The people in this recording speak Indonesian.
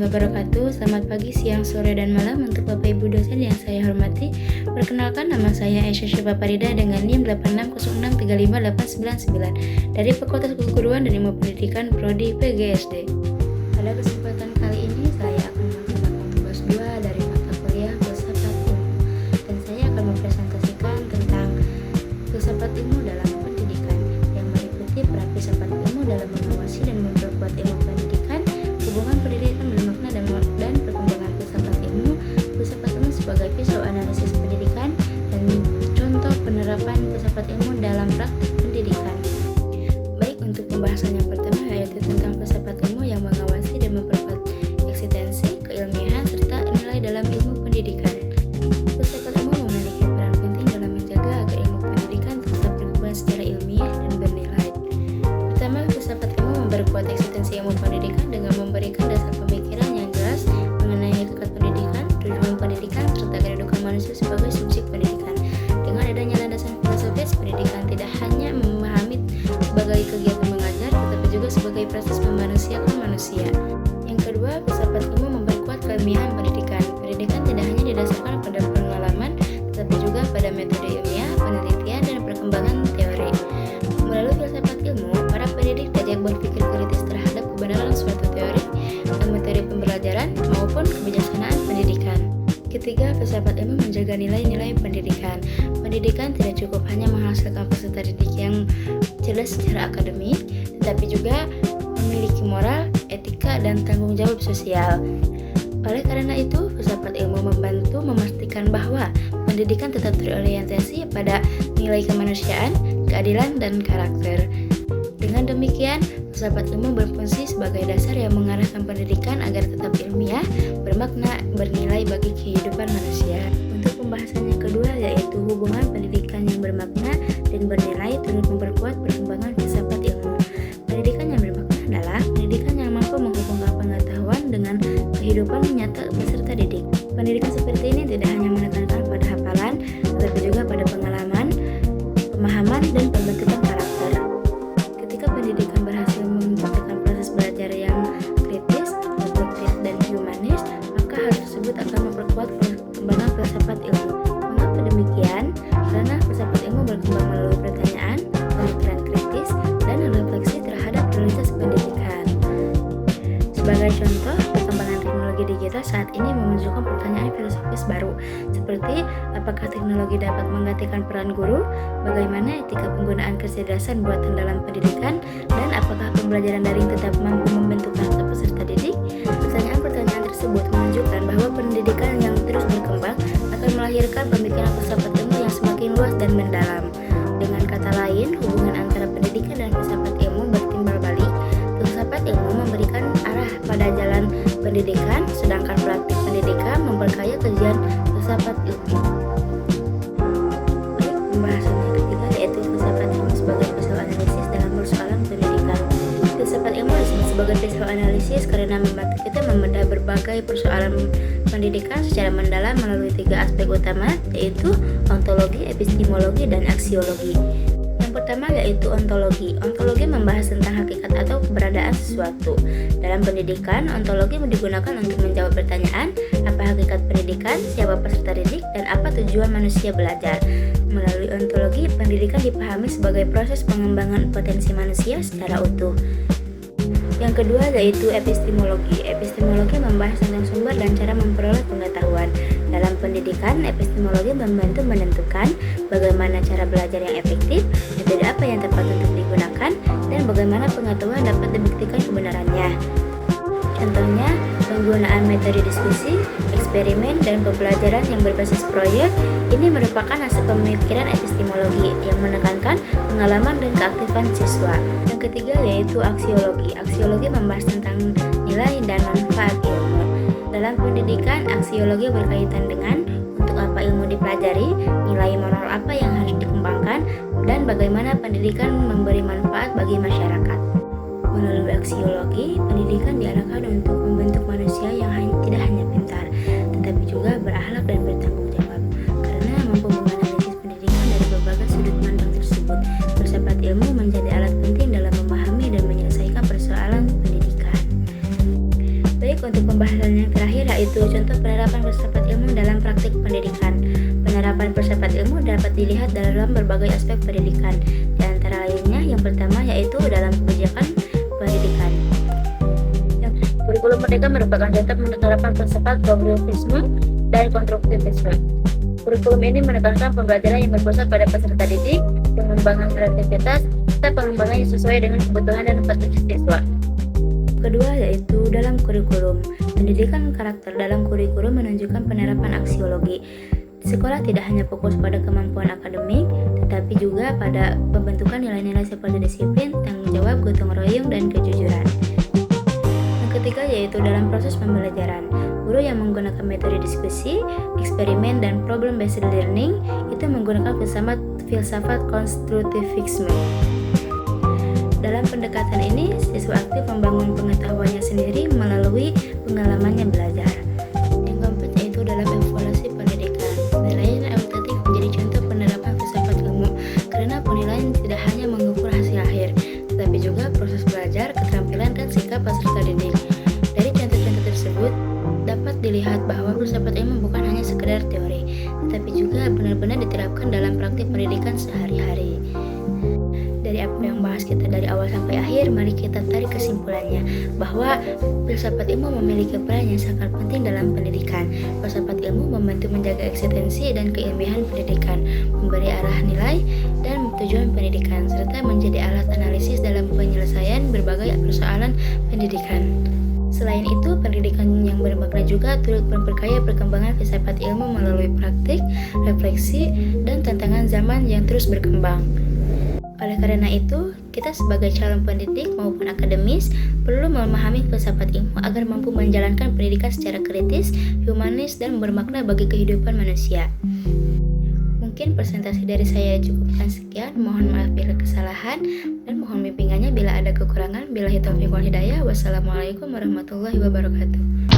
wabarakatuh. Selamat pagi, siang, sore, dan malam untuk Bapak Ibu dosen yang saya hormati. Perkenalkan, nama saya Aisyah Syifa Farida dengan NIM 8606358999 dari Fakultas Keguruan dan Ilmu Pendidikan Prodi PGSD. Pada kesempatan kali ini saya akan melaksanakan tugas 2 dari mata kuliah Filsafat Ilmu, dan saya akan mempresentasikan tentang filsafat ilmu dalam pendidikan yang meliputi peran filsafat ilmu dalam mengawasi dan memperkuat ilmu pendidikan, hubungan pendidikan bermakna dan perkembangan filsafat ilmu sebagai pisau analisis pendidikan, dan contoh penerapan filsafat ilmu dalam praktik pendidikan. Baik, untuk pembahasan yang pertama yaitu tentang filsafat ilmu yang mengawasi dan memperkuat eksistensi, keilmiahan, serta nilai dalam ilmu pendidikan. Filsafat ilmu memiliki peran penting dalam menjaga agar ilmu pendidikan tetap berkembang secara ilmiah dan bernilai. Pertama, filsafat ilmu memperkuat eksistensi ilmu pendidikan dengan memberikan dasar pemikiran yang jelas mengenai hakikat pendidikan, tujuan pendidikan, serta kehidupan manusia sebagai subjek pendidikan. Dengan adanya landasan filosofis, pendidikan tidak hanya memahami sebagai kegiatan mengajar, tetapi juga sebagai proses memanusiakan manusia. Yang kedua, filsafat ilmu memperkuat keilmiahan pendidikan. Pendidikan tidak hanya didasarkan pada pengalaman, tetapi juga pada metode ilmiah, penelitian, dan perkembangan teori. Melalui filsafat ilmu, para pendidik diajak berpikir kritis terhadap kebenaran suatu teori, materi pembelajaran, maupun kebijaksanaan pendidikan. Ketiga, filsafat ilmu menjaga nilai-nilai pendidikan. Pendidikan tidak cukup hanya menghasilkan peserta didik yang cerdas secara akademik, tetapi juga memiliki moral, etika, dan tanggung jawab sosial. Oleh karena itu, filsafat ilmu membantu memastikan bahwa pendidikan tetap terorientasi pada nilai kemanusiaan, keadilan, dan karakter. Dengan demikian, filsafat ilmu berfungsi sebagai dasar yang mengarahkan pendidikan agar tetap ilmiah, bermakna, bernilai bagi kehidupan manusia. Untuk pembahasan yang kedua yaitu hubungan pendidikan yang bermakna dan bernilai turut memperkuat perkembangan filsafat ilmu. Pendidikan yang bermakna adalah pendidikan yang mampu menghubungkan pengetahuan dengan kehidupan nyata peserta didik. Pendidikan seperti ini tidak hanya menekankan pada hafalan, tetapi juga pada pengalaman, pemahaman, dan pembentukan karakter. Ketika pendidikan berhasil menciptakan proses belajar yang kritis, reflektif, dan humanis, maka hal tersebut akan memperkuat perkembangan filsafat ilmu. Mengapa demikian? Karena filsafat ilmu berkembang melalui pertanyaan, pemikiran kritis, dan refleksi terhadap realitas pendidikan. Sebagai contoh, perkembangan teknologi digital saat ini memunculkan pertanyaan filosofis baru, seperti apakah teknologi dapat menggantikan peran guru, bagaimana etika penggunaan kecerdasan buatan dalam pendidikan, dan apakah pembelajaran daring tetap mampu membentuk karakter peserta didik. Pertanyaan-pertanyaan tersebut menunjukkan bahwa pendidikan yang terus berkembang akan melahirkan pemikiran filsafat ilmu yang semakin luas dan mendalam. Dengan kata lain, hubungan antara pendidikan dan filsafat ilmu bertimbal balik. Filsafat ilmu memberikan arah pada jalan pendidikan, sedangkan praktik pendidikan memperkaya kajian filsafat ilmu. Baik, pembahasan yang ketiga yaitu filsafat ilmu sebagai pisau analisis dalam persoalan pendidikan. Filsafat ilmu disebut sebagai pisau analisis karena membantu kita membedah berbagai persoalan pendidikan secara mendalam melalui 3 aspek utama, yaitu ontologi, epistemologi, dan aksiologi. Yang pertama yaitu ontologi. Ontologi membahas tentang hakikat atau keberadaan sesuatu. Dalam pendidikan, ontologi digunakan untuk menjawab pertanyaan, apa hakikat pendidikan, siapa peserta didik, dan apa tujuan manusia belajar. Melalui ontologi, pendidikan dipahami sebagai proses pengembangan potensi manusia secara utuh. Yang kedua yaitu epistemologi. Epistemologi membahas tentang sumber dan cara memperoleh pengetahuan. Dalam pendidikan, epistemologi membantu menentukan bagaimana cara belajar yang efektif, metode apa yang tepat untuk digunakan, dan bagaimana pengetahuan dapat dibuktikan kebenarannya. Contohnya, penggunaan metode diskusi, eksperimen, dan pembelajaran yang berbasis proyek. Ini merupakan hasil pemikiran epistemologi yang menekankan pengalaman dan keaktifan siswa. Yang ketiga yaitu aksiologi. Aksiologi membahas tentang nilai dan manfaat ilmu. Dalam pendidikan, aksiologi berkaitan dengan untuk apa ilmu dipelajari, nilai moral apa yang harus dikembangkan, dan bagaimana pendidikan memberi manfaat bagi masyarakat. Melalui aksiologi, pendidikan diarahkan untuk membentuk manusia yang tidak hanya pintar, tetapi juga berakhlak dan bertanggung jawab. Karena mampu menganalisis pendidikan dari berbagai sudut pandang tersebut, filsafat ilmu menjadi alat penting dalam memahami dan menyelesaikan persoalan pendidikan. Baik, untuk pembahasan penerapan filsafat ilmu dalam praktik pendidikan. Penerapan filsafat ilmu dapat dilihat dalam berbagai aspek pendidikan, di antara lainnya yang pertama yaitu dalam kebijakan pendidikan. Kurikulum merdeka merupakan contoh penerapan filsafat progresisme dan konstruktivisme. Kurikulum ini menekankan pembelajaran yang berpusat pada peserta didik, pengembangan kreativitas, serta pengembangan yang sesuai dengan kebutuhan dan potensi siswa. Kedua yaitu dalam kurikulum. Pendidikan karakter dalam kurikulum menunjukkan penerapan aksiologi. Sekolah tidak hanya fokus pada kemampuan akademik, tetapi juga pada pembentukan nilai-nilai seperti disiplin, tanggung jawab, gotong royong, dan kejujuran. Yang ketiga yaitu dalam proses pembelajaran. Guru yang menggunakan metode diskusi, eksperimen, dan problem-based learning itu menggunakan filsafat konstruktivisme. Dalam pendekatan ini, siswa aktif membangun pengetahuannya sendiri melalui pengalamannya belajar. Yang keempat yaitu dalam evaluasi pendidikan. Penilaian evaluatif menjadi contoh penerapan filsafat ilmu, karena penilaian tidak hanya mengukur hasil akhir, tetapi juga proses belajar, keterampilan, dan sikap peserta didik. Dari contoh-contoh tersebut, dapat dilihat bahwa filsafat ilmu bukan hanya sekedar teori, tetapi juga benar-benar diterapkan dalam praktik pendidikan sehari-hari. Dari apa yang bahas kita dari awal sampai akhir, mari kita tarik kesimpulannya bahwa filsafat ilmu memiliki peran yang sangat penting dalam pendidikan. Filsafat ilmu membantu menjaga eksistensi dan keilmiahan pendidikan, memberi arah nilai dan tujuan pendidikan, serta menjadi alat analisis dalam penyelesaian berbagai persoalan pendidikan. Selain itu, pendidikan yang bermakna juga turut memperkaya perkembangan filsafat ilmu melalui praktik, refleksi, dan tantangan zaman yang terus berkembang. Oleh karena itu, kita sebagai calon pendidik maupun akademis perlu memahami filsafat ilmu agar mampu menjalankan pendidikan secara kritis, humanis, dan bermakna bagi kehidupan manusia. Mungkin presentasi dari saya cukupkan sekian. Mohon maaf bila kesalahan dan mohon bimbingannya bila ada kekurangan. Billahi taufiq wal hidayah. Wassalamualaikum warahmatullahi wabarakatuh.